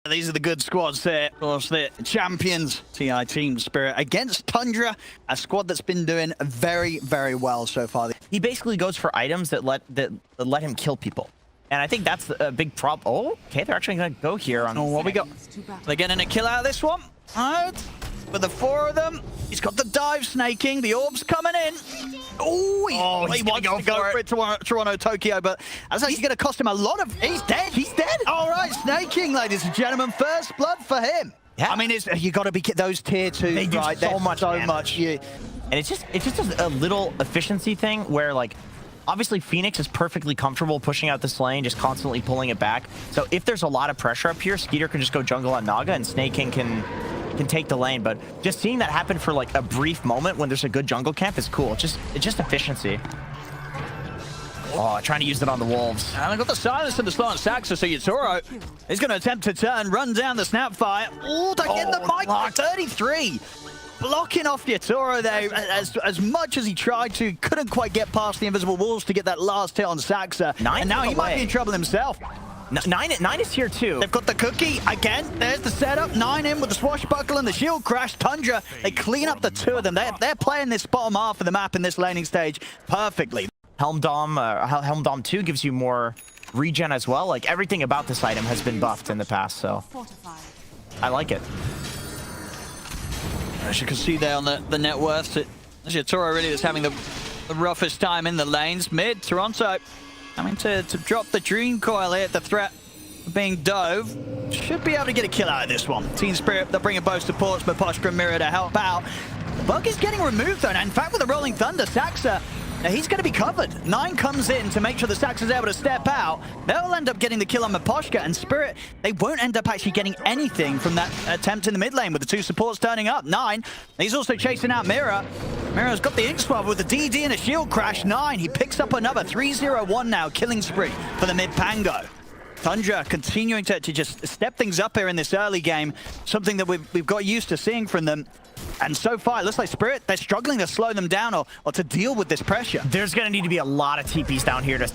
These are the good squads there. Of course, the champions, TI Team Spirit, against Tundra, a squad that's been doing very, very well so far. He basically goes for items that let him kill people. And I think that's a big problem. Oh, okay, they're actually going to go here on... Oh, what we got? They're getting a kill out of this one. All right. With the four of them, he's got the dive snaking. The orb's coming in. Ooh, he wants to go for it, Toronto, Tokyo, but as he's going to cost him a lot of... He's dead. He's dead. All right, snaking, ladies and gentlemen. First blood for him. Yeah. I mean, you got to be those tier 2s, they do right? so much. Yeah. And it's just a little efficiency thing where, like, obviously Phoenix is perfectly comfortable pushing out this lane, just constantly pulling it back. So if there's a lot of pressure up here, Skeeter can just go jungle on Naga, and Snake King can take the lane. But just seeing that happen for like a brief moment when there's a good jungle camp is cool. It's just efficiency. Oh, trying to use it on the Wolves. And I got the silence in the slot Saxa, so Yatoro is going to attempt to turn, run down the Snapfire. Oh, they get the mic block. 33. Blocking off Yatoro there as much as he tried to. Couldn't quite get past the invisible walls to get that last hit on Saxa. And now he might be in trouble himself. Nine is here too. They've got the cookie again. There's the setup. 9 in with the swashbuckle and the shield crash. Tundra, they clean up the 2 of them. They're playing this bottom half of the map in this laning stage perfectly. Helm Dom 2 gives you more regen as well. Like, everything about this item has been buffed in the past, so I like it. As you can see there on the net worth, Yatoro really is having the roughest time in the lanes. Mid, Toronto coming to drop the Dream Coil here at the threat of being dove. Should be able to get a kill out of this one. Team Spirit, they're bringing both supports, but Poshka and Mirror to help out. The bug is getting removed though, and in fact with the Rolling Thunder, Saxa, he's going to be covered. 9 comes in to make sure the Saxa's able to step out. They'll end up getting the kill on Maposhka, and Spirit, they won't end up actually getting anything from that attempt in the mid lane with the 2 supports turning up. 9, he's also chasing out Mirror. Mirror's got the Ink Swab with the DD and a shield crash. 9, he picks up another 3-0-1 now, killing spree for the mid Pango. Tundra continuing to just step things up here in this early game, something that we've got used to seeing from them. And so far, it looks like Spirit, they're struggling to slow them down or to deal with this pressure. There's going to need to be a lot of TPs down here to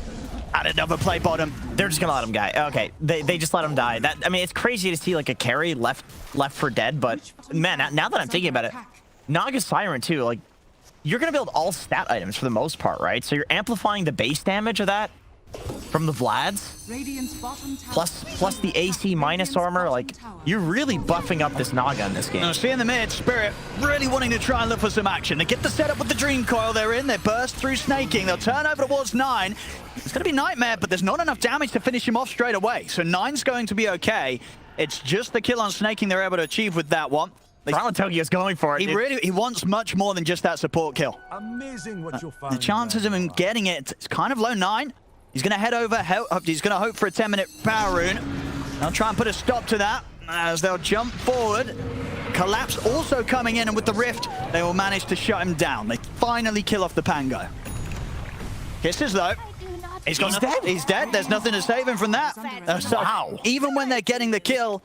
add another play bottom. They're just going to let him die. Okay, they just let him die. I mean, it's crazy to see like a carry left for dead, but man, now that I'm thinking about it, Naga Siren too, like, you're going to build all stat items for the most part, right? So you're amplifying the base damage of that from the Vlads, plus the AC minus armor. Like, you're really buffing up this Naga in this game. Now, see in the mid, Spirit really wanting to try and look for some action. They get the setup with the Dream Coil they're in. They burst through snaking. They'll turn over towards 9. It's going to be Nightmare, but there's not enough damage to finish him off straight away. So 9's going to be okay. It's just the kill on snaking they're able to achieve with that one. Tokyo's going for it. He wants much more than just that support kill. Amazing what you'll find. The chances of him getting it, it's kind of low. 9. He's going to head over. He's going to hope for a 10-minute power rune. They'll try and put a stop to that as they'll jump forward. Collapse also coming in, and with the rift, they will manage to shut him down. They finally kill off the Pango. Kisses though. He's dead. He's dead. There's nothing to save him from that. So wow. Even when they're getting the kill,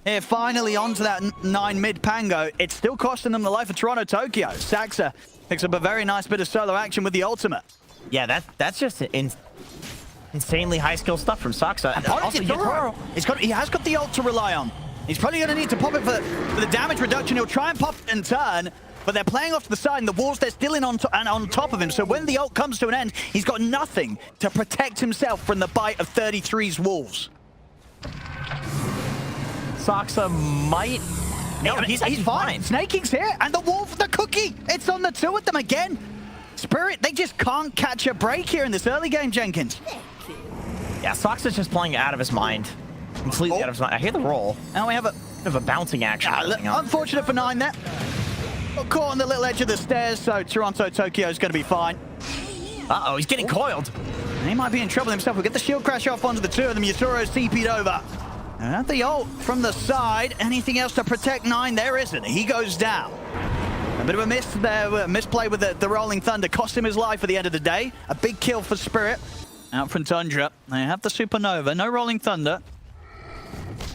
here finally onto that 9 mid Pango, it's still costing them the life of Toronto Tokyo. Saxa picks up a very nice bit of solo action with the ultimate. Yeah, that's just insanely high skill stuff from Saxa. And also Yatoro, he has got the ult to rely on. He's probably going to need to pop it for the damage reduction. He'll try and pop it and turn, but they're playing off to the side, and the walls, they're still on top of him. So when the ult comes to an end, he's got nothing to protect himself from the bite of 33's wolves. Saxa might... No, he's fine. Snaking's here, and the wolf, the cookie, it's on the 2 of them again. Spirit, they just can't catch a break here in this early game, Jenkins. Yeah, Saxa's just playing out of his mind. Completely out of his mind. I hear the roll. Now we have a bit of a bouncing action. Unfortunate for 9 there. Got caught on the little edge of the stairs, so Toronto Tokyo is going to be fine. Uh-oh, he's getting coiled. And he might be in trouble himself. We'll get the shield crash off onto the 2 of them. Yatoro CP'd over. And the ult from the side. Anything else to protect 9? There isn't. He goes down. A bit of a miss there, misplay with the Rolling Thunder. Cost him his life at the end of the day. A big kill for Spirit. Out from Tundra. They have the Supernova. No Rolling Thunder.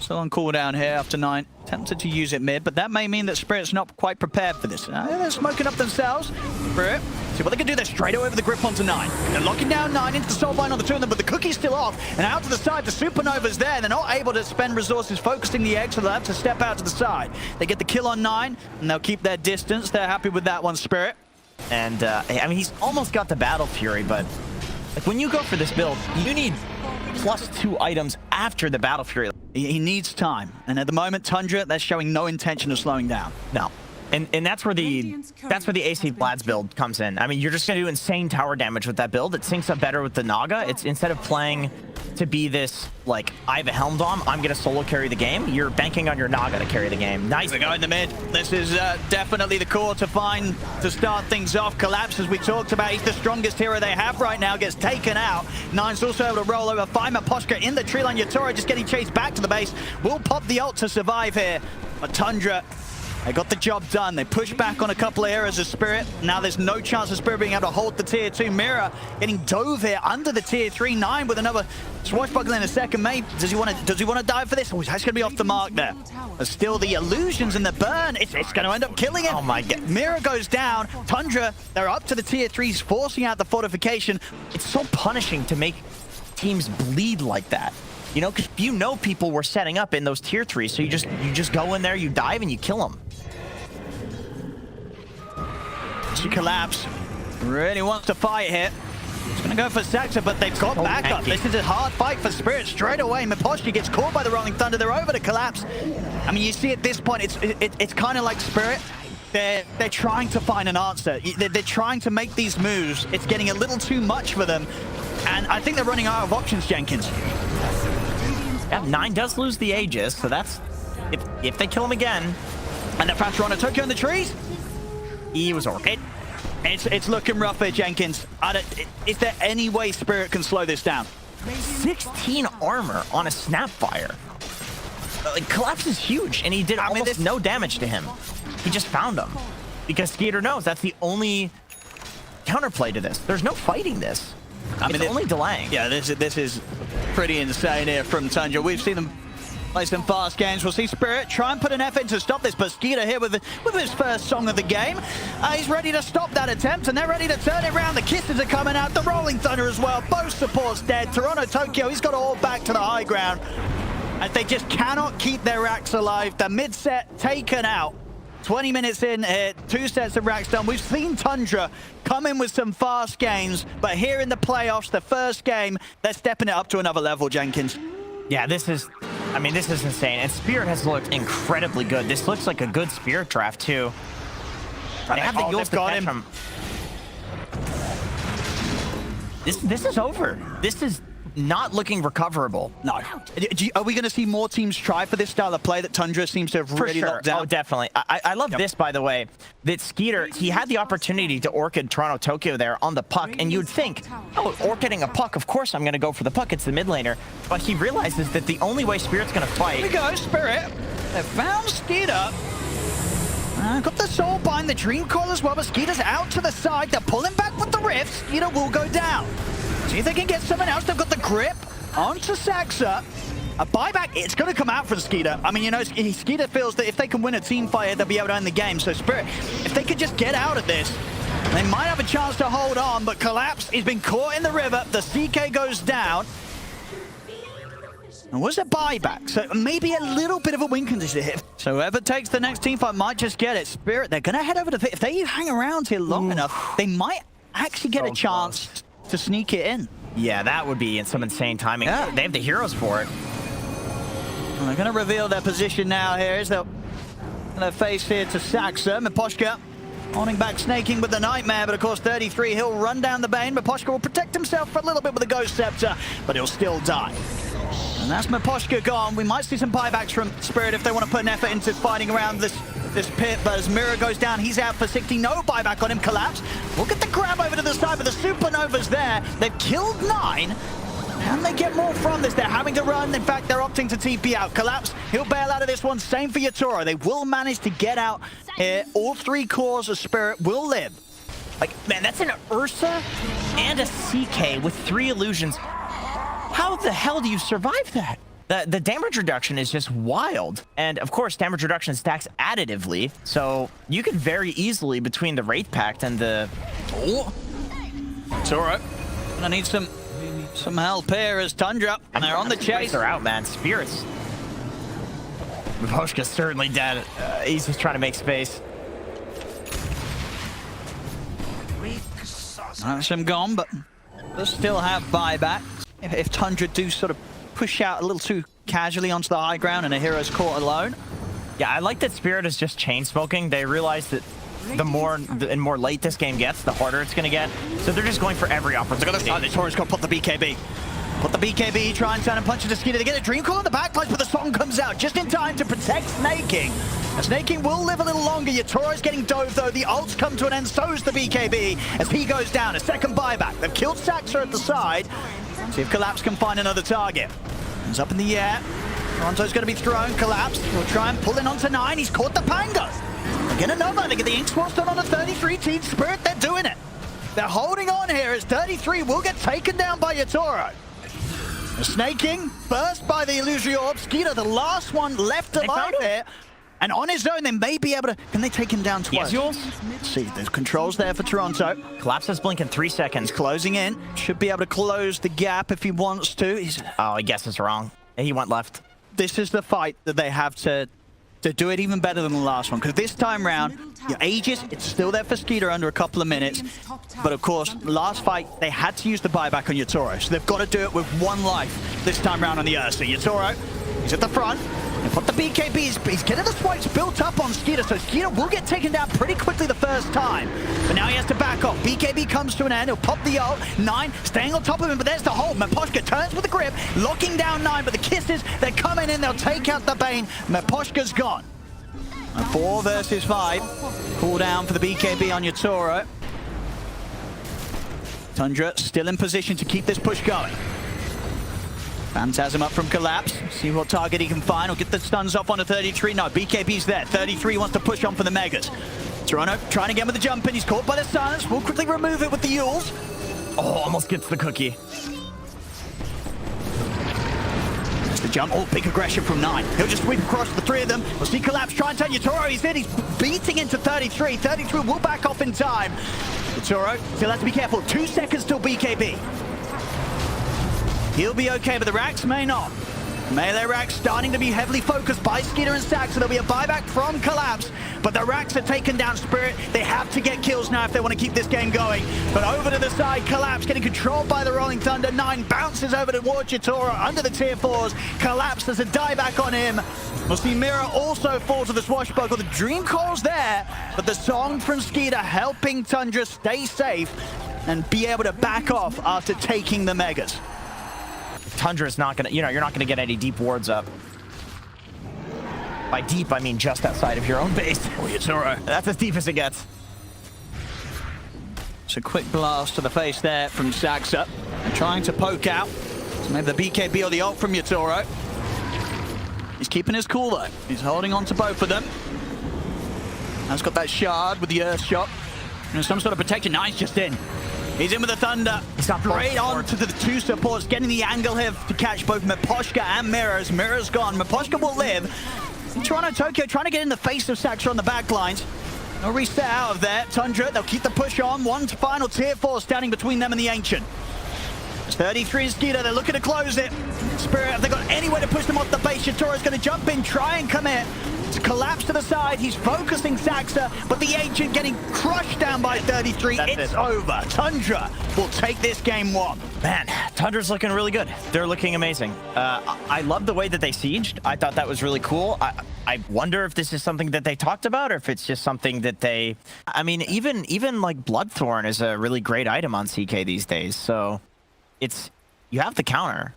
Still on cooldown here after 9. Tempted to use it mid, but that may mean that Spirit's not quite prepared for this. They're smoking up themselves. Spirit See what they can do there. Straight away with the grip onto 9. They're locking down 9 into the soul bind on the two of them, but the cookie's still off. And out to the side, the Supernova's there. They're not able to spend resources focusing the egg, so they'll have to step out to the side. They get the kill on 9, and they'll keep their distance. They're happy with that one, Spirit. And, I mean, he's almost got the Battle Fury, but like when you go for this build, you need +2 items after the Battle Fury. He needs time. And at the moment, Tundra, they're showing no intention of slowing down. No. And that's where the AC Vlad's build comes in. I mean, you're just going to do insane tower damage with that build. It syncs up better with the Naga. It's instead of playing to be this, like, I have a Helm Dom, I'm going to solo carry the game, you're banking on your Naga to carry the game. Nice. We go in the mid. This is definitely the core to find to start things off. Collapse, as we talked about, he's the strongest hero they have right now, gets taken out. Nine's also able to roll over. Find Miposhka in the tree line. Yatora just getting chased back to the base. Will pop the ult to survive here. But Tundra, they got the job done. They pushed back on a couple of heroes of Spirit. Now there's no chance of Spirit being able to hold the tier 2. Mira getting dove here under the tier 3. 9 with another swashbuckle in a second. Maybe does he want to dive for this? Oh, that's going to be off the mark there. But still the illusions and the burn. It's going to end up killing him. Oh my god. Mira goes down. Tundra, they're up to the tier 3s, forcing out the fortification. It's so punishing to make teams bleed like that. You know, because you know people were setting up in those tier 3s, so you just go in there, you dive, and you kill them. She Collapse really wants to fight here. He's going to go for Saxa, but they've got backup. This is a hard fight for Spirit straight away. Miposhka gets caught by the Rolling Thunder. They're over to Collapse. I mean, you see at this point, it's kind of like Spirit. They're trying to find an answer. They're trying to make these moves. It's getting a little too much for them. And I think they're running out of options, Jenkins. Yeah, 9 does lose the Aegis, so that's... If they kill him again... And the faster on Tokyo in the trees. He was orc. It's looking rough here, Jenkins. Is there any way Spirit can slow this down? 16 armor on a Snapfire. Like, Collapse is huge, and he did almost no damage to him. He just found him. Because Skeeter knows that's the only counterplay to this. There's no fighting this. It's only delaying. Yeah, this is pretty insane here from Tundra. We've seen them play some fast games. We'll see Spirit try and put an effort to stop this, but Skeeter here with his first song of the game. He's ready to stop that attempt, and they're ready to turn it around. The kisses are coming out, the Rolling Thunder as well. Both supports dead. Toronto, Tokyo, he's got it all back to the high ground. And they just cannot keep their racks alive. The mid-set taken out. 20 minutes in here, 2 sets of racks done. We've seen Tundra come in with some fast games, but here in the playoffs, the first game, they're stepping it up to another level, Jenkins. Yeah, this is insane. And Spirit has looked incredibly good. This looks like a good Spirit draft, too. They have the Yules to catch him. This is over. This is not looking recoverable. No. Are we going to see more teams try for this style of play that Tundra seems to have really locked down? Oh, definitely. I love this, by the way, that Skeeter, he had the opportunity to Orchid Toronto, Tokyo there on the puck, and you'd think, oh, Orchiding a puck, of course I'm going to go for the puck. It's the mid laner. But he realizes that the only way Spirit's going to fight... Here we go, Spirit. They found Skeeter. Got the soul bind, the dream coil as well, but Skeeter's out to the side. They're pulling back with the rift. Skeeter will go down. See if they can get someone else. They've got the grip onto Saxa. A buyback, it's going to come out for Skeeter. I mean, you know, Skeeter feels that if they can win a team fight, they'll be able to end the game. So Spirit, if they could just get out of this, they might have a chance to hold on, but Collapse has been caught in the river. The CK goes down. And was a buyback, so maybe a little bit of a win condition here. So whoever takes the next team fight might just get it. Spirit, they're going to head over to... If they hang around here long enough, they might actually get a chance to sneak it in. Yeah, that would be some insane timing. Yeah. They have the heroes for it. Well, they're going to reveal their position now here as they're going to face here to Saxa. Miposhka holding back, snaking with the Nightmare, but of course 33, he'll run down the Bane. Miposhka will protect himself for a little bit with the Ghost Scepter, but he'll still die. And that's Miposhka gone. We might see some buybacks from Spirit if they want to put an effort into fighting around this pit, but as Mira goes down, he's out for 60. No buyback on him. Collapse. We'll get the grab over to the side, but the Supernova's there. They've killed 9. Can they get more from this? They're having to run. In fact, they're opting to TP out. Collapse, he'll bail out of this one. Same for Yatora. They will manage to get out here. All 3 cores of Spirit will live. Like, man, that's an Ursa and a CK with 3 illusions. How the hell do you survive that? The damage reduction is just wild. And of course, damage reduction stacks additively. So you could very easily, between the Wraith Pact and the Oh, it's all right. Gonna need some help here as Tundra, and they're on the chase. They're out, man. Spirits. Miposhka's certainly dead. He's just trying to make space. That's him gone, but they'll still have buyback. If Tundra do sort of push out a little too casually onto the high ground and a hero's caught alone. Yeah, I like that Spirit is just chain smoking. They realize that the more late this game gets, the harder it's going to get. So they're just going for every opportunity. Look at this. Torres got to put the BKB. Put the BKB, try and turn and punch into Skeeter. They get a Dream Call on the backline, but the song comes out just in time to protect Snaking. And Snaking will live a little longer. Yatoro's getting dove, though. The ults come to an end, so's the BKB as he goes down. A second buyback. They've killed Saxa at the side. See if Collapse can find another target. He's up in the air. Toronto's going to be thrown. Collapse will try and pull in onto 9. He's caught the Pango. They get another. They get the Ink Swirl done on a 33 Team Spirit. They're doing it. They're holding on here as 33 will get taken down by Yatoro. Snaking, burst by the Illusory Orb. Skeeter, the last one left alive here. And on his own, they may be able to... Can they take him down twice? Yes, Let's see, there's controls there for Toronto. Collapse has blink in 3 seconds. He's closing in. Should be able to close the gap if he wants to. Oh, I guess it's wrong. He went left. This is the fight that they have to do it even better than the last one. Because this time round, your Aegis, it's still there for Skeeter under a couple of minutes. But of course, last fight, they had to use the buyback on Yatoro. So they've got to do it with 1 life this time round on the Ursa. Yatoro, he's at the front. They put the BKB, he's getting the swipes built up on Skeeter. So Skeeter will get taken down pretty quickly the first time. But now he has to back off. BKB comes to an end. He'll pop the ult. 9 staying on top of him, but there's the hold. Miposhka turns with the grip, locking down 9. But the kisses, they're coming in. They'll take out the Bane. Miposhka's gone. 4 versus 5. Pull down for the BKB on Yatoro. Tundra still in position to keep this push going. Phantasm up from Collapse. See what target he can find. He'll get the stuns off on a 33. No, BKB's there. 33 wants to push on for the Megas. Toronto trying again with the jump in. He's caught by the stuns. We'll quickly remove it with the Yules. Oh, almost gets the cookie. There's the jump. Oh, big aggression from 9. He'll just sweep across the 3 of them. We'll see Collapse try and turn Yatoro. He's in. He's beating into 33. 33 will back off in time. Yatoro still has to be careful. 2 seconds till BKB. He'll be okay, but the Racks may not. Melee Racks starting to be heavily focused by Skeeter and Sax, so there'll be a buyback from Collapse. But the Racks are taking down Spirit. They have to get kills now if they want to keep this game going. But over to the side, Collapse getting controlled by the Rolling Thunder. 9 bounces over towards Yatoro under the tier 4s. Collapse, there's a dieback on him. We'll see Mira also fall to the swashbuckle. The Dream Call's there, but the song from Skeeter helping Tundra stay safe and be able to back off after taking the Megas. Tundra's not gonna, you're not gonna get any deep wards up. By deep, I mean just outside of your own base. Oh, Yatoro. That's as deep as it gets. It's a quick blast to the face there from Saxa. And trying to poke out. So maybe the BKB or the ult from Yatoro. He's keeping his cool though. He's holding on to both of them. Has got that shard with the Earth Shot. And some sort of protection. Nice, just in. He's in with the Thunder. He's up right on to the 2 supports, getting the angle here to catch both Miposhka and Mirrors. Mirrors gone. Miposhka will live. Toronto Tokyo trying to get in the face of Saxa on the back lines. No reset out of there. Tundra, they'll keep the push on. 1 final tier 4 standing between them and the Ancient. It's 33 and Skeeter. They're looking to close it. Spirit, have they got any way to push them off the base? Yatoro's going to jump in, try and come in. It's Collapse to the side. He's focusing Saxa, but the Ancient getting crushed down by 33. It's over. Tundra will take this game 1. Man, Tundra's looking really good. They're looking amazing. I love the way that they sieged. I thought that was really cool. I wonder if this is something that they talked about or if it's just something that they... I mean, even like Bloodthorn is a really great item on CK these days. So it's... You have the counter.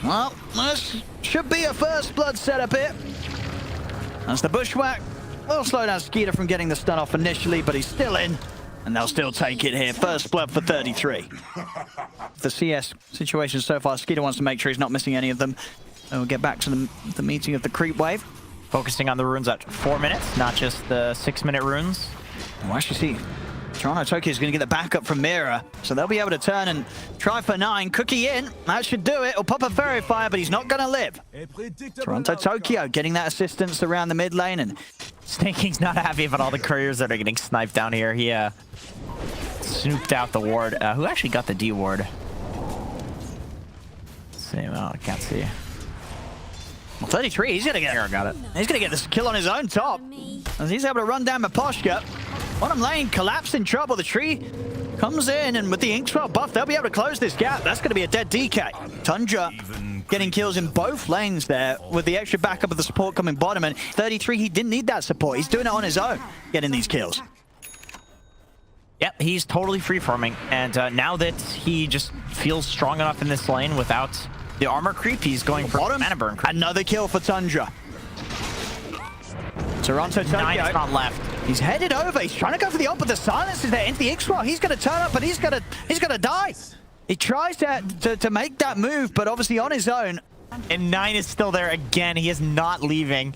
Well, this should be a first blood setup here. That's the Bushwhack. Will slow down Skeeter from getting the stun off initially, but he's still in. And they'll still take it here. First blood for 33. The CS situation so far, Skeeter wants to make sure he's not missing any of them. So we'll get back to the meeting of the creep wave. Focusing on the runes at 4 minutes, not just the 6-minute runes. We'll actually see Toronto Tokyo is going to get the backup from Mira, so they'll be able to turn and try for 9. Cookie in, that should do it. He'll pop a fairy fire, but he's not going to live. Toronto Tokyo getting that assistance around the mid lane, and Snake King's not happy about all the couriers that are getting sniped down here. He snooped out the ward. Who actually got the D ward? Let's see, well, I can't see. Well, 33, he's going to get Mira got it. He's going to get this kill on his own top. As he's able to run down Maposhka. Bottom lane, collapsed in trouble. The tree comes in, and with the Inkswell buff, they'll be able to close this gap. That's going to be a dead DK. Tundra getting kills in both lanes there, with the extra backup of the support coming bottom. And 33, he didn't need that support. He's doing it on his own, getting these kills. Yep, he's totally free-farming. And now that he just feels strong enough in this lane without the armor creep, he's going for mana burn creep. Another kill for Tundra. Toronto Tokyo. 9 is not left. He's headed over. He's trying to go for the ult, but the silence is there into the X-Well. He's going to turn up, but he's going to die. He tries to make that move, but obviously on his own. And 9 is still there again. He is not leaving.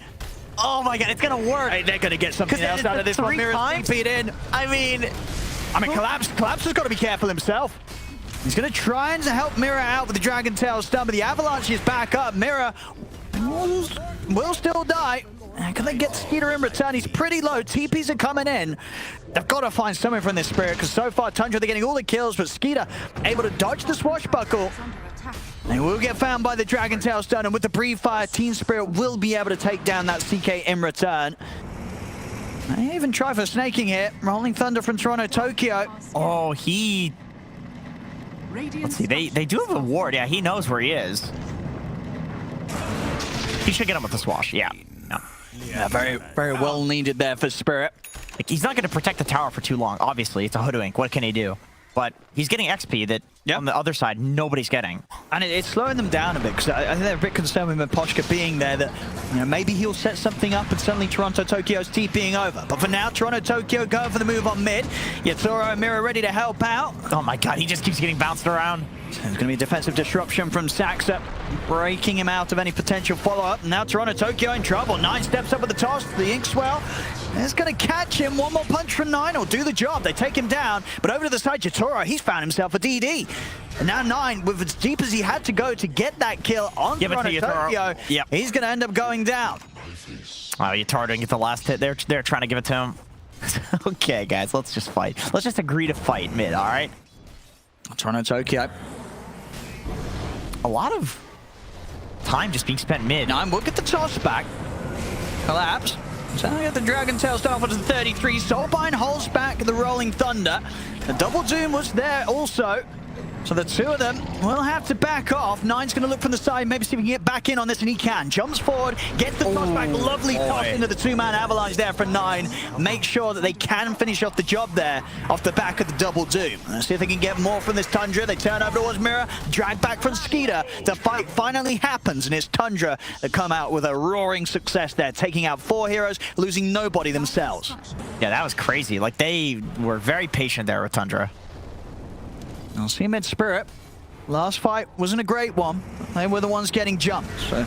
Oh my god, it's going to work. Hey, they're going to get something else out of this one. Mira's TP'd in. I mean, Collapse has got to be careful himself. He's going to try and help Mira out with the Dragon Tail stun, but the Avalanche is back up. Mira will still die. Can they get Skeeter in return? He's pretty low. TPs are coming in. They've got to find something from this Spirit, because so far Tundra, they're getting all the kills, but Skeeter able to dodge the swashbuckle. They will get found by the Dragon Tail stun, and with the Breathe Fire, Team Spirit will be able to take down that CK in return. They even try for snaking here. Rolling Thunder from Toronto Tokyo. oh, he... Let's see, they do have a ward. Yeah, he knows where he is. He should get him with the swash. Yeah. No. Yeah, very, very well needed there for Spirit. Like, he's not going to protect the tower for too long. Obviously, it's a hoodwink. What can he do? But he's getting XP that on the other side, nobody's getting. And it's slowing them down a bit, because I think they're a bit concerned with Maposhka being there, that maybe he'll set something up and suddenly Toronto Tokyo's TPing over. But for now, Toronto Tokyo going for the move on mid. Yatoro and Mira ready to help out. Oh my god, he just keeps getting bounced around. So there's going to be a defensive disruption from Saxa, breaking him out of any potential follow-up. Now Toronto Tokyo in trouble. 9 steps up with the toss. The Inkswell is going to catch him. One more punch from 9 will do the job. They take him down. But over to the side, Yatoro, he's found himself a DD. And now 9, with as deep as he had to go to get that kill on Toronto Tokyo, he's going to end up going down. Oh, Yatoro didn't get the last hit. They're trying to give it to him. Okay, guys, let's just fight. Let's just agree to fight mid, all right? Toronto Tokyo. A lot of time just being spent mid. 9 will get the toss back. Collapse. So now we have the Dragon Tail start off to the 33. Soulbind holds back the Rolling Thunder. The Double Doom was there also. So the two of them will have to back off. 9's going to look from the side, maybe see if he can get back in on this, and he can. Jumps forward, gets the toss back. Lovely toss into the 2-man Avalanche there for 9. Make sure that they can finish off the job there off the back of the Double Doom. Let's see if they can get more from this Tundra. They turn over towards Mira, drag back from Skeeter. The fight finally happens, and it's Tundra that come out with a roaring success there, taking out 4 heroes, losing nobody themselves. Yeah, that was crazy. Like, they were very patient there with Tundra. I'll see mid Spirit. Last fight wasn't a great one. They were the ones getting jumped. So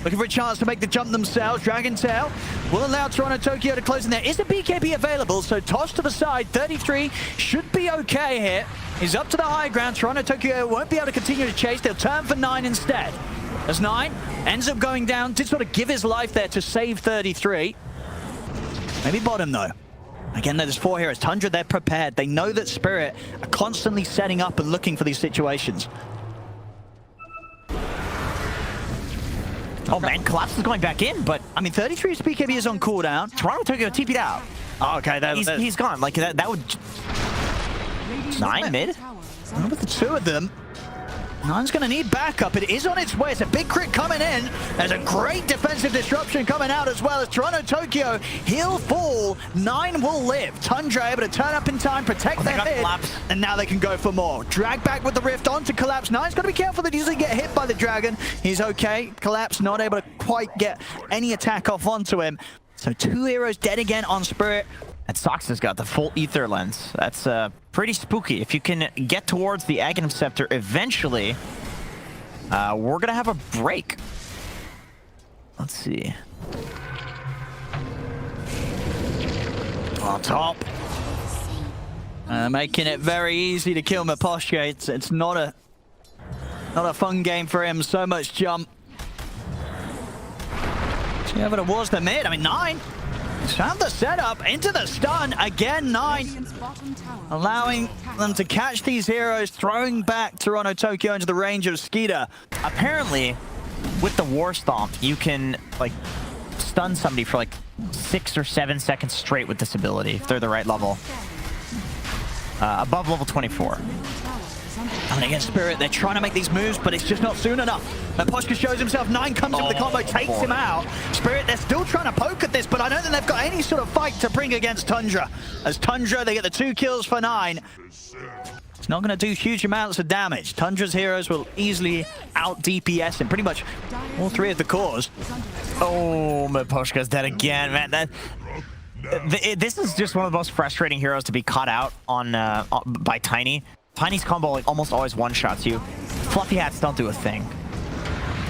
looking for a chance to make the jump themselves. Dragon Tail will allow Toronto Tokyo to close in there. Is the BKB available? So toss to the side. 33 should be okay here. He's up to the high ground. Toronto Tokyo won't be able to continue to chase. They'll turn for 9 instead. As 9 ends up going down, did sort of give his life there to save 33. Maybe bottom though. Again, there's 4 heroes. Tundra, they're prepared. They know that Spirit are constantly setting up and looking for these situations. Oh man, Collapse is going back in, but I mean, 33's BKB is on cooldown. Toronto Tokyo TP'd out. Oh, okay, he's gone. Like that would 9 mid. With the 2 of them, 9's going to need backup. It is on its way. It's a big crit coming in. There's a great defensive disruption coming out as well as Toronto Tokyo. He'll fall. 9 will live. Tundra able to turn up in time, protect their hit, and now they can go for more. Drag back with the Rift onto Collapse. 9's got to be careful that he doesn't get hit by the Dragon. He's okay. Collapse not able to quite get any attack off onto him. So 2 heroes dead again on Spirit. And Sox has got the full ether lens. That's pretty spooky. If you can get towards the Aghanim Scepter eventually, we're going to have a break. Let's see. On top. Making it very easy to kill Miposhka. It's not a fun game for him. So much jump. See over towards the mid. I mean, 9. He's found the setup into the stun. Again, 9. Allowing them to catch these heroes, throwing back Toronto Tokyo into the range of Skeeter. Apparently, with the War Stomp, you can like stun somebody for like 6 or 7 seconds straight with this ability if they're the right level. Above level 24. And against Spirit, they're trying to make these moves, but it's just not soon enough. Miposhka shows himself, 9 comes in with the combo, takes him out. Spirit, they're still trying to poke at this, but I don't think they've got any sort of fight to bring against Tundra. As Tundra, they get the 2 kills for 9. It's not going to do huge amounts of damage. Tundra's heroes will easily out DPS in pretty much all 3 of the cores. Oh, Miposhka's dead again, man. This is just one of the most frustrating heroes to be caught out on by Tiny. Tiny's combo like almost always one-shots you. Fluffy hats don't do a thing.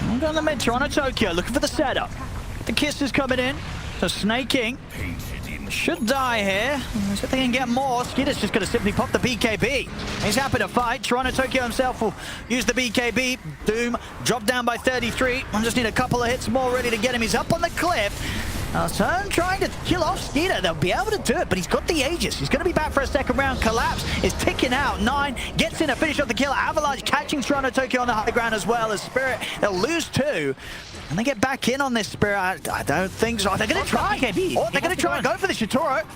I'm going to mid, Toronto Tokyo, looking for the setup. The kiss is coming in. So Snaking should die here. See if they can get more. Skitter's just going to simply pop the BKB. He's happy to fight. Toronto Tokyo himself will use the BKB. Doom dropped down by 33. I just need a couple of hits more ready to get him. He's up on the cliff. Turn trying to kill off Skeeter. They'll be able to do it, but he's got the Aegis. He's going to be back for a second round. Collapse is ticking out. 9 gets in to finish off the kill. Avalanche catching Toronto Tokyo on the high ground as well as Spirit. They'll lose 2. And they get back in on this Spirit. I don't think so. They're going to try. Oh, they're going to try and go for the Yatoro.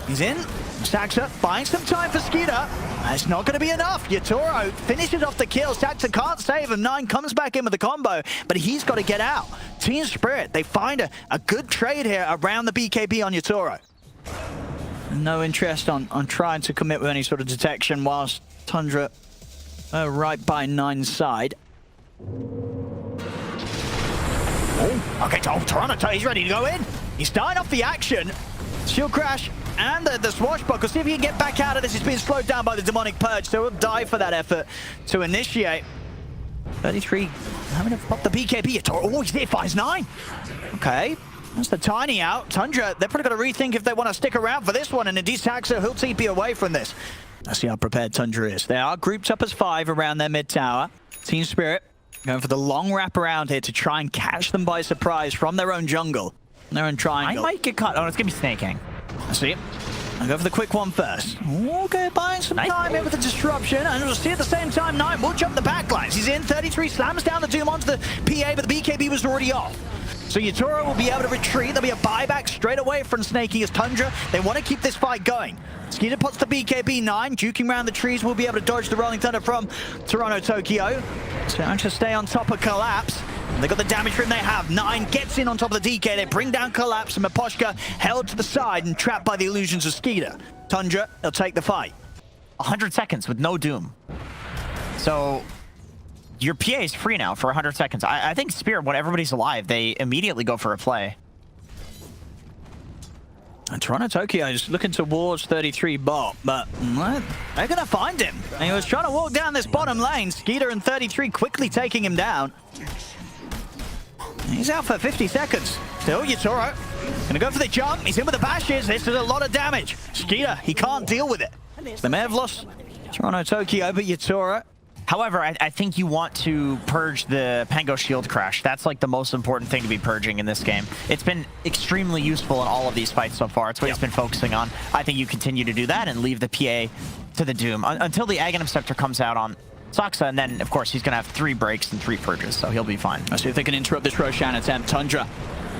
He's in. Saxa finds some time for Skeeter. It's not going to be enough. Yatoro finishes off the kill. Saxa can't save him. 9 comes back in with the combo, but he's got to get out. Team Spirit, they find a good trade here around the BKB on Yatoro. No interest on trying to commit with any sort of detection whilst Tundra right by 9's side. Oh, okay, Toronto, he's ready to go in. He's starting off the action. Shield crash and the swashbuckle. See if he can get back out of this. He's being slowed down by the demonic purge, so he'll die for that effort to initiate. 33 having to pop the BKB. Oh, he's there, finds 9. Okay, that's the Tiny out. Tundra, they're probably going to rethink if they want to stick around for this one, and indeed Saxa, he'll TP away from this. Let's see how prepared Tundra is. They are grouped up as 5 around their mid tower. Team Spirit going for the long wrap around here to try and catch them by surprise from their own jungle. Their own triangle. I might get caught. Oh, it's going to be Snaking. I see. I'll go for the quick one first. Okay, buying some time in with the disruption, and we'll see at the same time 9 will jump the backlines. He's in, 33 slams down the Doom onto the PA, but the BKB was already off. So Yatoro will be able to retreat. There'll be a buyback straight away from Snaky as Tundra. They want to keep this fight going. Skeeter puts the BKB 9, juking around the trees, will be able to dodge the Rolling Thunder from Toronto Tokyo. Trying to stay on top of Collapse. They got the damage from they have. 9 gets in on top of the DK. They bring down Collapse, and Miposhka held to the side and trapped by the illusions of Skeeter. Tundra, they'll take the fight. 100 seconds with no Doom. So your PA is free now for 100 seconds. I think Spirit, when everybody's alive, they immediately go for a play. And Toronto Tokyo is looking towards 33 bot, but they're going to find him. And he was trying to walk down this bottom lane. Skeeter and 33 quickly taking him down. He's out for 50 seconds. Still, Yatoro gonna go for the jump. He's in with the bashes. This is a lot of damage. Skeeter, he can't deal with it. They may have lost Toronto Tokyo, but Yatoro. However, I think you want to purge the Pango shield crash. That's like the most important thing to be purging in this game. It's been extremely useful in all of these fights so far. It's what he's been focusing on. I think you continue to do that and leave the PA to the Doom until the Aghanim Scepter comes out on Saxa, and then, of course, he's going to have 3 breaks and 3 purges, so he'll be fine. Let's see if they can interrupt this Roshan attempt. Tundra,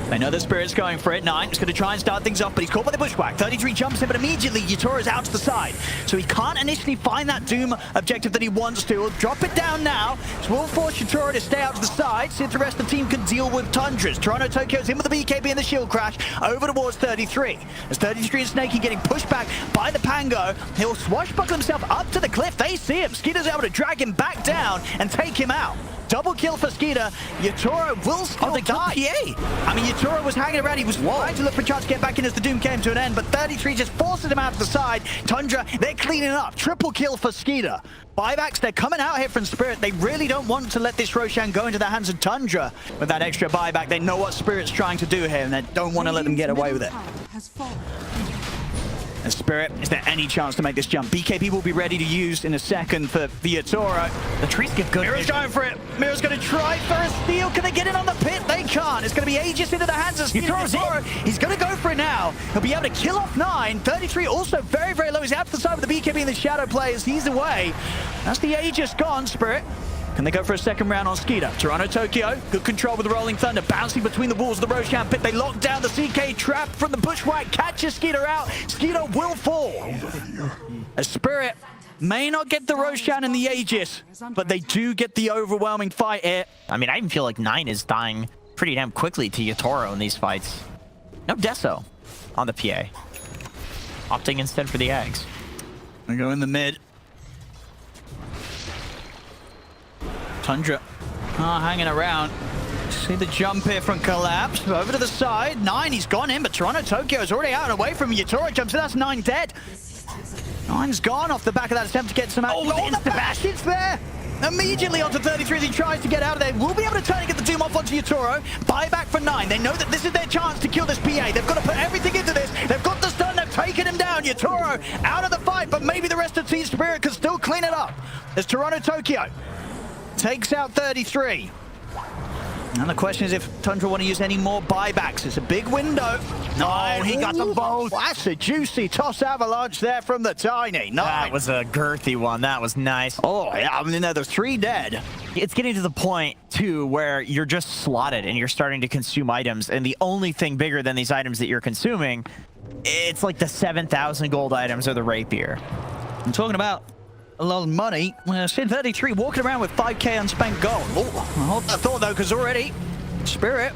they know the Spirit's going for it. 9 is going to try and start things off, but he's caught by the bushwhack. 33 jumps in, but immediately Yatoro's out to the side. So he can't initially find that Doom objective that he wants to. He'll drop it down now. So we'll force Yatoro to stay out to the side, see if the rest of the team can deal with Tundra's. Toronto Tokyo's in with the BKB and the shield crash over towards 33. As 33 and Snaky getting pushed back by the Pango, he'll swashbuckle himself up to the cliff. They see him. Skeeter's able to drag him back down and take him out. Double kill for Skeeter. Yatoro will still die. I mean, Yatoro was hanging around. He was trying to look for a chance to get back in as the Doom came to an end, but 33 just forces him out to the side. Tundra, they're cleaning up. Triple kill for Skeeter. Buybacks, they're coming out here from Spirit. They really don't want to let this Roshan go into the hands of Tundra. With that extra buyback, they know what Spirit's trying to do here, and they don't want to let them get away with it. And Spirit, is there any chance to make this jump? BKB will be ready to use in a second for Viatora. The trees get good. Mira's going for it. Mira's going to try for a steal. Can they get in on the pit? They can't. It's going to be Aegis into the hands of Viatora. He's going to go for it now. He'll be able to kill off 9. 33 also very, very low. He's out to the side with the BKB and the Shadow players. He's away. That's the Aegis gone, Spirit. Can they go for a second round on Skeeter? Toronto, Tokyo, good control with the Rolling Thunder, bouncing between the walls of the Roshan pit. They lock down the CK trap from the Bushwhack, catches Skeeter out. Skeeter will fall. A Spirit may not get the Roshan and the Aegis, but they do get the overwhelming fight here. I mean, I even feel like 9 is dying pretty damn quickly to Yatoro in these fights. No Deso on the PA. Opting instead for the eggs. We go in the mid. Tundra hanging around. See the jump here from Collapse. Over to the side. 9, he's gone in, but Toronto Tokyo is already out and away from Yatoro. Jumps in, that's 9 dead. 9's gone off the back of that attempt to get some out. Oh, the bash, it's there! Immediately onto 33 as he tries to get out of there. We'll be able to turn and get the Doom off onto Yatoro. Buyback for 9. They know that this is their chance to kill this PA. They've got to put everything into this. They've got the stun. They've taken him down. Yatoro out of the fight, but maybe the rest of Team Spirit can still clean it up. There's Toronto Tokyo. Takes out 33. And the question is if Tundra want to use any more buybacks. It's a big window. No, he got them both. That's a juicy toss avalanche there from the Tiny. No, that was a girthy one. That was nice. Oh, yeah. I mean, there's 3 dead. It's getting to the point, too, where you're just slotted and you're starting to consume items. And the only thing bigger than these items that you're consuming, it's like the 7,000 gold items or the rapier. I'm talking about a lot of money. Sin 33 walking around with 5k unspent gold. Oh, hold that thought, though, because already Spirit,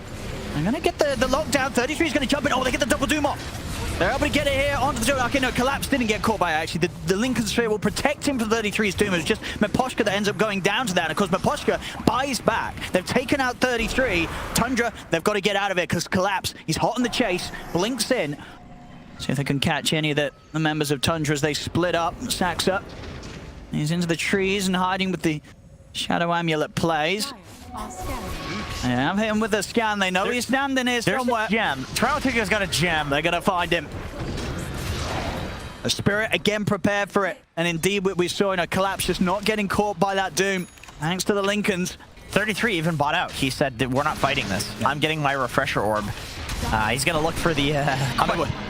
I'm going to get the lockdown. 33 is going to jump in. Oh, they get the double doom off. They're able to get it here onto the doom. Okay, no, Collapse didn't get caught by it, actually. The Lincoln Sphere will protect him from 33's doom. It's just Meposhka that ends up going down to that. And of course, Meposhka buys back. They've taken out 33. Tundra, they've got to get out of it because Collapse, he's hot on the chase, blinks in. See if they can catch any of the members of Tundra as they split up. Sacks up. He's into the trees and hiding with the Shadow Amulet plays. Yeah, I'm hitting with the scan. They know he's standing here somewhere. There's a gem. Toronto Tokyo's got a gem. They're going to find him. The Spirit again prepared for it. And indeed, we saw in a Collapse just not getting caught by that Doom. Thanks to the Lincolns. 33 even bought out. He said that we're not fighting this. I'm getting my refresher orb. He's going to look for the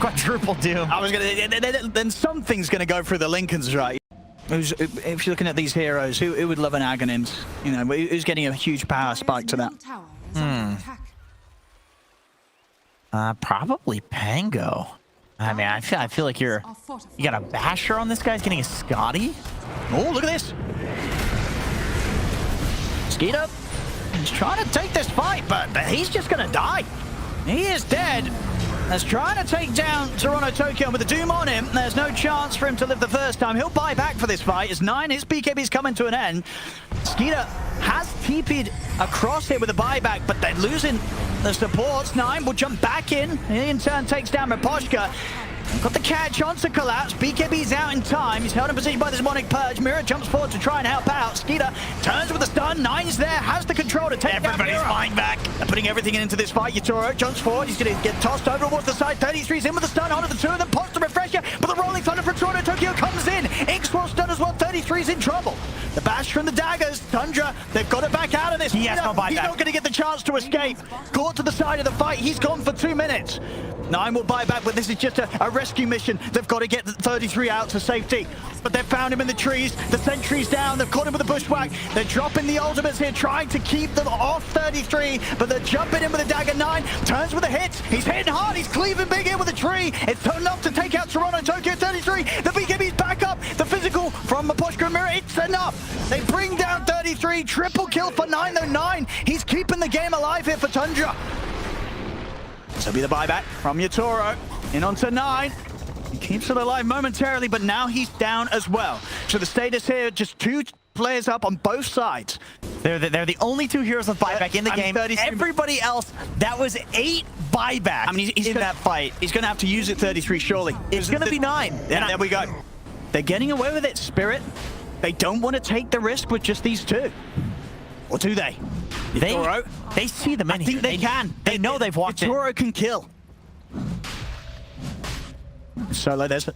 quadruple Doom. I was going to... Then something's going to go through the Lincolns, right? If you're looking at these heroes, who would love an Aghanim's? You know, who's getting a huge power spike to that? Probably Pango. I mean, I feel like you got a Basher on this guy. He's getting a Scotty. Oh, look at this. Skeeter, he's trying to take this fight, but he's just going to die. He is dead. As trying to take down Toronto Tokyo with the Doom on him. There's no chance for him to live the first time. He'll buy back for this fight. As 9, his BKB's coming to an end. Skeeter has TP'd across here with a buyback, but they're losing the supports. 9 will jump back in. He in turn takes down Meposhka. Got the catch onto Collapse. BKB's out in time. He's held in position by the Demonic Purge. Mira jumps forward to try and help out. Skeeter turns with a stun. 9's there, has the control to take everybody's flying back. They're putting everything into this fight. Yatoro jumps forward. He's going to get tossed over towards the side. 33's in with the stun onto the 2 of them. Pops the refresher, but the Rolling Thunder from Toronto Tokyo comes in. Inkswell stun as well. 33's in trouble. The bash from the daggers. Tundra, they've got it back out of this. He's not going to get the chance to escape. Caught to the side of the fight. He's gone for 2 minutes. 9 will buy back, but this is just a rescue mission. They've got to get 33 out to safety. But they've found him in the trees. The sentry's down. They've caught him with a bushwhack. They're dropping the ultimates here, trying to keep them off 33. But they're jumping in with a dagger. 9 turns with a hit. He's hitting hard. He's cleaving big in with a tree. It's enough to take out Toronto Tokyo. 33. The BKB's back up. The physical from Meposhka and Mira. It's enough. They bring down 33. Triple kill for 9, though. 9. He's keeping the game alive here for Tundra. So be the buyback from Yatoro. In onto 9. He keeps it alive momentarily, but now he's down as well. So the status here, just 2 players up on both sides. They're the only 2 heroes with buyback in the game. Everybody else, that was 8 buyback. I mean, he's in that fight. He's going to have to use it 33 surely. It's going to be 9. Yeah, there we go. They're getting away with it, Spirit. They don't want to take the risk with just these 2. Or do they? They see them in here. I think they can. They know they've walked in. Toro can kill. Solo, there's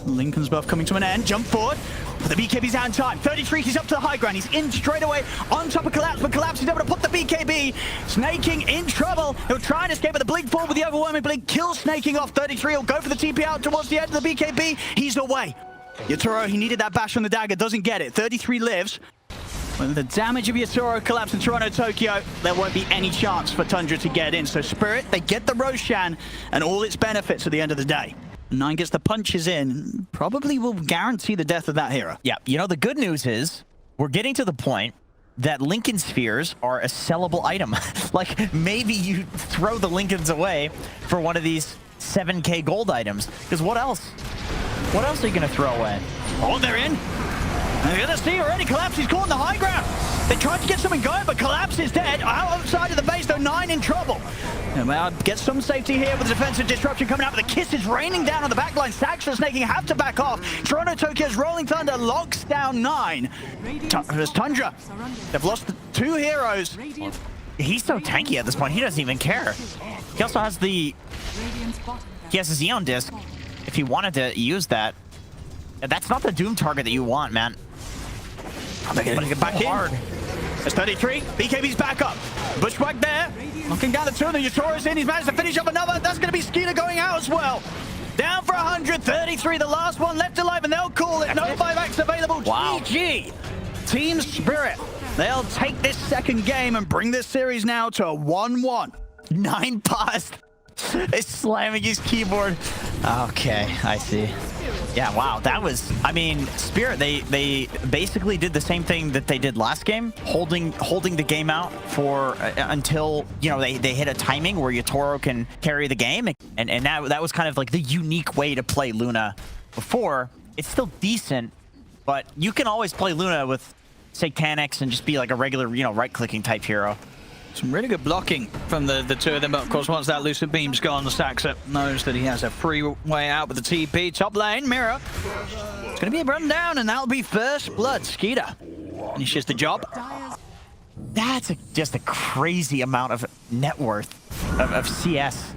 Lincoln's buff coming to an end. Jump forward. But the BKB's out in time. 33, he's up to the high ground. He's in straight away on top of Collapse, but Collapse is able to put the BKB. Snaking in trouble. He'll try and escape, but the Blink forward with the overwhelming Blink kills Snaking off. 33, he'll go for the TP out towards the edge of the BKB. He's away. Yatoro, he needed that bash from the dagger, doesn't get it. 33 lives. With the damage of Yatoro, Collapse in Toronto, Tokyo, there won't be any chance for Tundra to get in. So Spirit, they get the Roshan and all its benefits at the end of the day. 9 gets the punches in, probably will guarantee the death of that hero. Yeah, you know, the good news is we're getting to the point that Lincoln Spheres are a sellable item. Like, maybe you throw the Lincolns away for one of these 7K gold items. Because what else? What else are you going to throw away? Oh, they're in. You're going to see already, Collapse, he's caught in the high ground. They tried to get something going, but Collapse is dead. Outside of the base, though, 9 in trouble. And well, get some safety here with the defensive disruption coming out, but the kiss is raining down on the backline. Saxo and Snaking have to back off. Toronto, Tokyo's Rolling Thunder locks down 9. There's Tundra. They've lost 2 heroes. He's so tanky at this point, he doesn't even care. He also has the... He has his Xeon Disc. If he wanted to use that, that's not the Doom target that you want, man. They're going to get back in. Hard. It's 33. BKB's back up. Bushwhack there. Knocking down the 2 of them. Yatoro's in. He's managed to finish up another. That's going to be Skeeter going out as well. Down for 100. 33. The last one left alive, and they'll call it. No 5x available. Wow. GG. Team Spirit. They'll take this second game and bring this series now to 1-1. 9 paused. It's slamming his keyboard. Okay, I see. Yeah, wow, that was, I mean, Spirit, they basically did the same thing that they did last game, holding the game out for until, you know, they hit a timing where Yatoro can carry the game, and now that was kind of like the unique way to play Luna before. It's still decent, but you can always play Luna with Satanics and just be like a regular, you know, right-clicking type hero. Some really good blocking from the 2 of them, but of course once that Lucid Beam's gone, the Saxo knows that he has a free way out with the TP. Top lane, Mirror. It's going to be a run down, and that'll be first blood. Skeeter finishes the job. That's just a crazy amount of net worth of CS.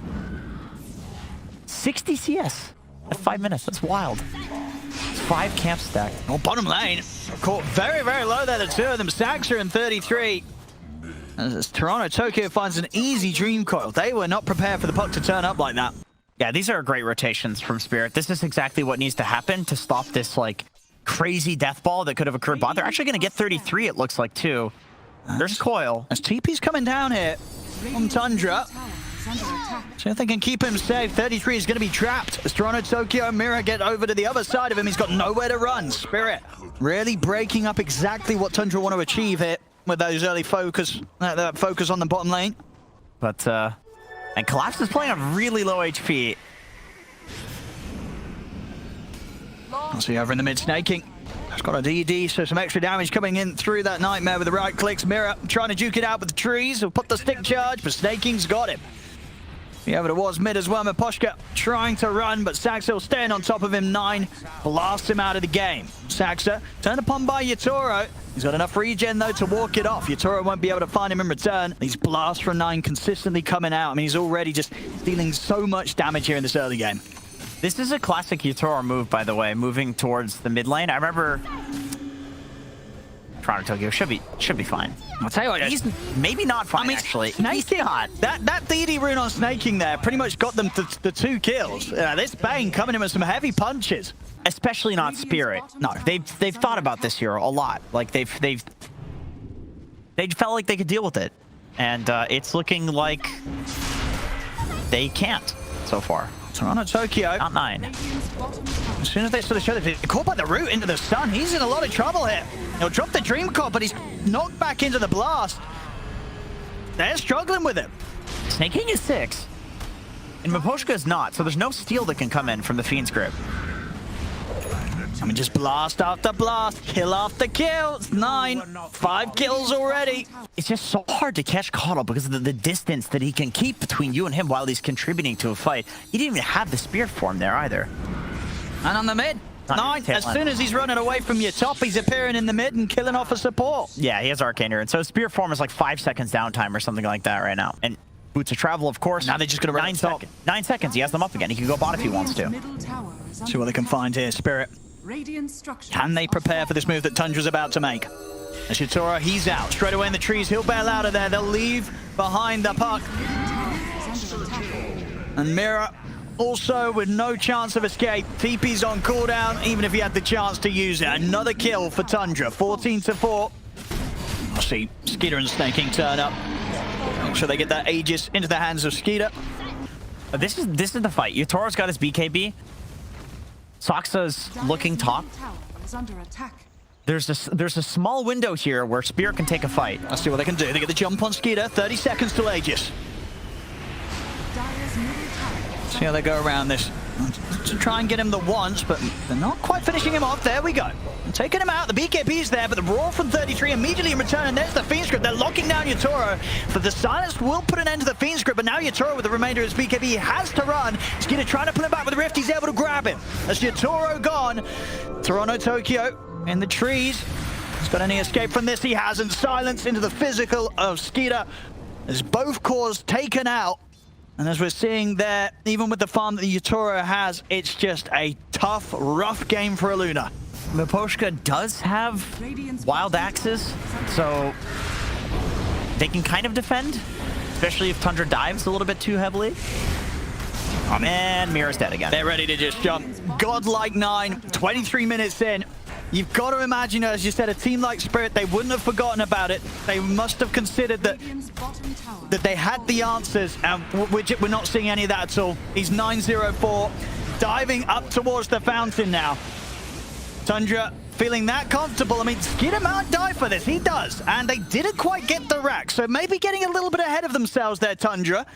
60 CS at 5 minutes, that's wild. It's 5 camp stacked. Oh, bottom lane, caught very, very low there, the 2 of them. Saxo and 33. As Toronto, Tokyo finds an easy dream coil. They were not prepared for the puck to turn up like that. Yeah, these are great rotations from Spirit. This is exactly what needs to happen to stop this, like, crazy death ball that could have occurred. But they're actually going to get 33, it looks like, too. There's Coil. As TP's coming down here from Tundra. So if they can keep him safe, 33 is going to be trapped. As Toronto, Tokyo, and Mirror get over to the other side of him, he's got nowhere to run. Spirit really breaking up exactly what Tundra want to achieve here with those early focus, that focus on the bottom lane. But, and Collapse is playing on really low HP. I'll see over in the mid, Snaking. He's got a DD, so some extra damage coming in through that Nightmare with the right clicks. Mirror trying to duke it out with the trees. He'll put the stick charge, but Snaking's got him. Yeah, but it was mid as well. Maposhka trying to run, but Saxo staying on top of him. 9 blasts him out of the game. Saxo turned upon by Yatoro. He's got enough regen, though, to walk it off. Yatoro won't be able to find him in return. These blasts from 9 consistently coming out. I mean, he's already just dealing so much damage here in this early game. This is a classic Yatoro move, by the way, moving towards the mid lane. I remember Toronto Tokyo should be fine. I'll tell you what, he's maybe not fine, I mean, actually. He's not. That DD rune on Snaking there pretty much got them the 2 kills. This Bane coming in with some heavy punches. Especially not Spirit. No, they've thought about this hero a lot. Like they felt like they could deal with it, and it's looking like they can't so far. Toronto, Tokyo. Not 9. As soon as they sort of show that they're caught by the root into the sun, he's in a lot of trouble here. He'll drop the Dream Core, but he's knocked back into the blast. They're struggling with him. Snaking is 6, and Maposhka is not, so there's no steal that can come in from the Fiend's grip. I mean, just blast after blast, kill after kill. It's 9, 5 kills already. It's just so hard to catch Coddle because of the distance that he can keep between you and him while he's contributing to a fight. He didn't even have the spear form there either. And on the mid, 9, as soon as he's running away from your top, he's appearing in the mid and killing off a support. Yeah, he has Arcane Rune. So spear form is like 5 seconds downtime or something like that right now. And Boots of travel, of course. Now they're just going to run 9 seconds. He has them up again. He can go bot if he wants to. See what they can find here, Spirit. Can they prepare for this move that Tundra's about to make? As Yatora, he's out. Straight away in the trees, he'll bail out of there. They'll leave behind the puck. And Mira also with no chance of escape. TP's on cooldown, even if he had the chance to use it. Another kill for Tundra, 14-4. I'll see Skeeter and Snaking turn up. Make sure they get that Aegis into the hands of Skeeter. This is the fight. Yatora's got his BKB. Saksa's looking top. There's a small window here where Spirit can take a fight. Let's see what they can do. They get the jump on Skeeter. 30 seconds till Aegis. See how they go around this. To try and get him the once, but they're not quite finishing him off. There we go. Taking him out. The BKB's there, but the roar from 33 immediately in return, and there's the Fiend Script. They're locking down Yatoro, but the silence will put an end to the Fiend Script, but now Yatoro with the remainder of his BKB has to run. Skeeter trying to pull him back with the Rift. He's able to grab him. As Yatoro gone. Toronto, Tokyo in the trees. He's got any escape from this? He hasn't. Silence into the physical of Skeeter. As both cores taken out. And as we're seeing there, even with the farm that Yatoro has, it's just a tough, rough game for Aluna. Miposhka does have wild axes, so they can kind of defend, especially if Tundra dives a little bit too heavily. Oh man, Mira's dead again. They're ready to just jump. Godlike 9, 23 minutes in. You've got to imagine, as you said, a team like Spirit, they wouldn't have forgotten about it. They must have considered that they had the answers, and we're not seeing any of that at all. He's 9-0-4, diving up towards the fountain now. Tundra feeling that comfortable. I mean, Skeeter might die for this. He does. And they didn't quite get the Rex, so maybe getting a little bit ahead of themselves there, Tundra,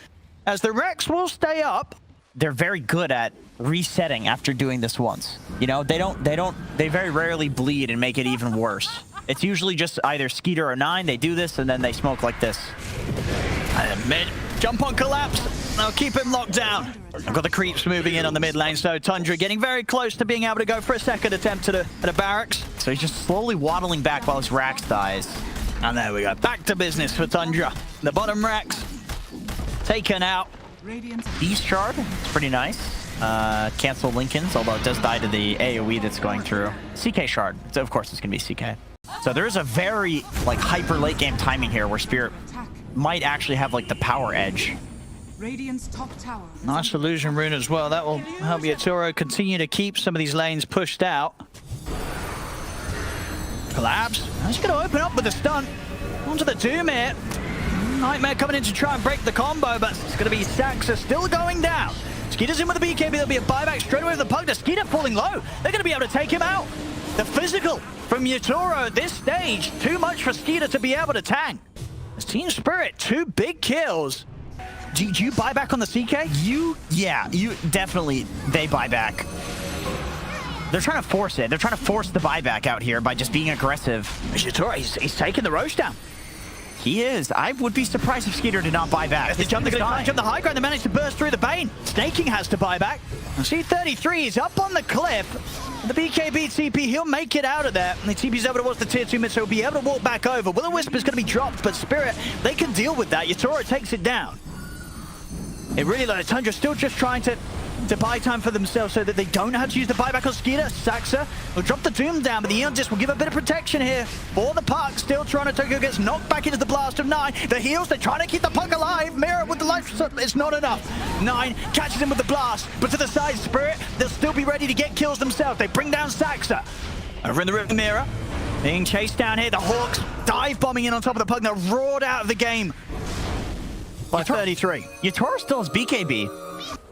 as the Rex will stay up. They're very good at resetting after doing this once. You know, they very rarely bleed and make it even worse. It's usually just either Skeeter or 9, they do this and then they smoke like this. And mid, jump on collapse. They'll keep him locked down. I've got the creeps moving in on the mid lane, so Tundra getting very close to being able to go for a second attempt at a barracks. So he's just slowly waddling back while his Rax dies. And there we go, back to business for Tundra. The bottom Rax taken out. Beast Shard, it's pretty nice. Cancel Lincoln's, although it does die to the AoE that's going through. CK Shard, so of course it's gonna be CK. So there's a very like hyper late game timing here where Spirit might actually have like the power edge. Nice illusion rune as well. That will help Yatoro continue to keep some of these lanes pushed out. Collapse. He's going to open up with a stun onto the Doom here. Nightmare coming in to try and break the combo, but it's going to be Saxa still going down. Skeeter's in with the BKB. There'll be a buyback straight away with the Pug. Skeeter falling low. They're going to be able to take him out. The physical from Yatoro at this stage. Too much for Skeeter to be able to tank. As Team Spirit, 2 big kills. Do you buy back on the CK? Yeah, you definitely, they buy back. They're trying to force it. They're trying to force the buyback out here by just being aggressive. Yatoro, he's taking the Roche down. He is. I would be surprised if Skeeter did not buy back. They jump the high ground. They managed to burst through the Bane. Snaking has to buy back. C33 is up on the cliff. The BKB TP, he'll make it out of there. And the TP's over towards the tier 2 mid, so he'll be able to walk back over. Will-O-Wisp is going to be dropped, but Spirit, they can deal with that. Yatoro takes it down. It really, like, Tundra still just trying to buy time for themselves so that they don't have to use the buyback on Skeeter. Saxa will drop the Doom down, but the Eon Disc will give a bit of protection here for the puck. Still, Toronto Tokyo gets knocked back into the blast of 9. The heals, they're trying to keep the puck alive. Mira with the life, it's not enough. 9 catches him with the blast, but to the side, Spirit, they'll still be ready to get kills themselves. They bring down Saxa. Over in the river, Mira being chased down here. The Hawks dive bombing in on top of the puck. They're roared out of the game by 33. Yatoro still has BKB.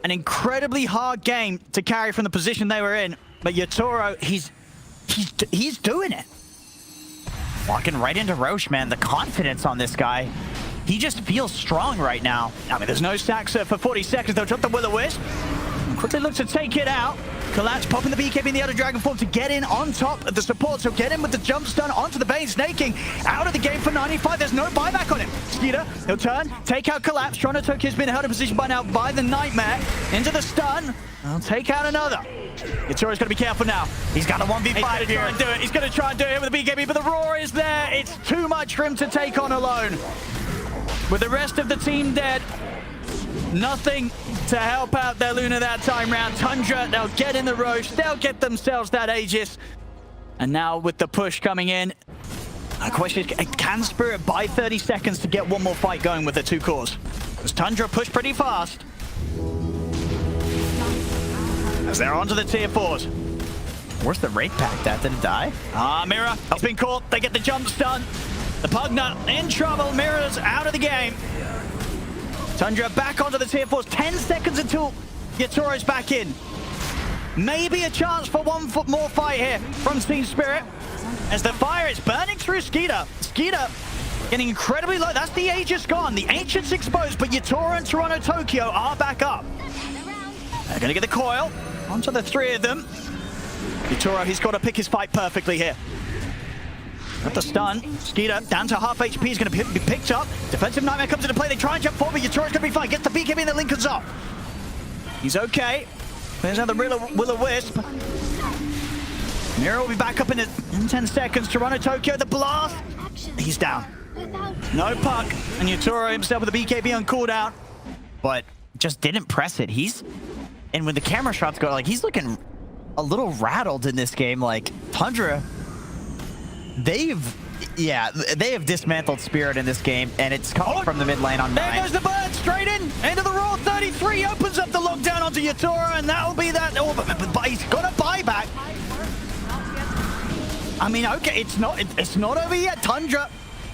An incredibly hard game to carry from the position they were in, but Yatoro, he's doing it. Walking right into Roche, man. The confidence on this guy. He just feels strong right now. I mean, there's no Saxa for 40 seconds. They'll drop the Will-O-Wisp. Quickly look to take it out. Collapse popping the BKB in the other Dragon Form to get in on top of the support. So get in with the jump stun onto the Bane. Snaking out of the game for 95. There's no buyback on him. Skeeter, he'll turn, take out Collapse. Toronto Tokyo's been held in position by now by the Nightmare. Into the stun. I'll take out another. Yatoro's got to be careful now. He's got a 1v5 here. He's going to try and do it with the BKB, but the Roar is there. It's too much for him to take on alone. With the rest of the team dead, nothing to help out their Luna that time round. Tundra, they'll get in the Roche. They'll get themselves that Aegis. And now with the push coming in, the question is, can Spirit buy 30 seconds to get one more fight going with the two cores? Because Tundra pushed pretty fast. As they're onto the tier 4s. Where's the Wraith Pact at? Did it die? Mirror, it's been caught. They get the jump stun. The Pugnut in trouble. Mirror's out of the game. Tundra back onto the tier 4s. 10 seconds until Yatoro's back in. Maybe a chance for one more fight here from Team Spirit. As the fire is burning through Skeeter. Skeeter getting incredibly low. That's the Aegis gone. The Ancient's exposed, but Yatoro and Toronto Tokyo are back up. They're going to get the coil onto the 3 of them. Yatoro, he's got to pick his fight perfectly here. Got the stun. Skeeter down to half HP. He's going to be picked up. Defensive Nightmare comes into play. They try and jump forward, but Yatoro's going to be fine. Gets the BKB and the Lincoln's up. He's okay. There's another Will-O-Wisp. Mirror will be back up in 10 seconds. Toronto Tokyo, the blast. He's down. No puck. And Yatoro himself with the BKB on cooldown. But just didn't press it. And when the camera shots go, like, he's looking a little rattled in this game. Like, Tundra, they have dismantled Spirit in this game, and it's coming from the mid lane on 9. There goes the bird, straight in, into the Raw 33, opens up the lockdown onto Yatoro, and that'll be that. Oh, but he's got a buyback. I mean, okay, it's not over yet. Tundra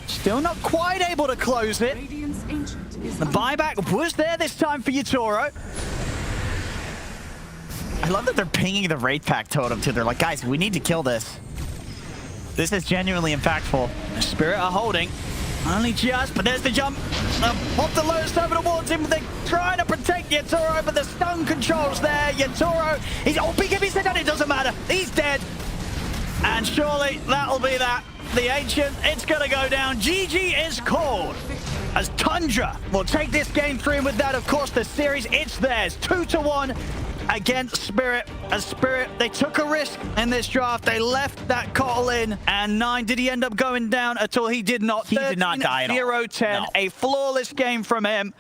still not quite able to close it. The buyback was there this time for Yatoro. I love that they're pinging the Wraith Pact totem too. They're like, guys, we need to kill this. This is genuinely impactful. Spirit are holding. Only just, but there's the jump. Pop the low over towards him. They're trying to protect Yatoro, but the stun controls there. Yatoro, BKB said that, it doesn't matter. He's dead. And surely that'll be that. The Ancient, it's going to go down. GG is called. As Tundra will take this game 3, and with that, of course, the series, it's theirs. 2-1 against Spirit. As Spirit, they took a risk in this draft. They left that Cottle in. And 9, did he end up going down at all? He did not. He did not die at all. 0-10, No. a flawless game from him.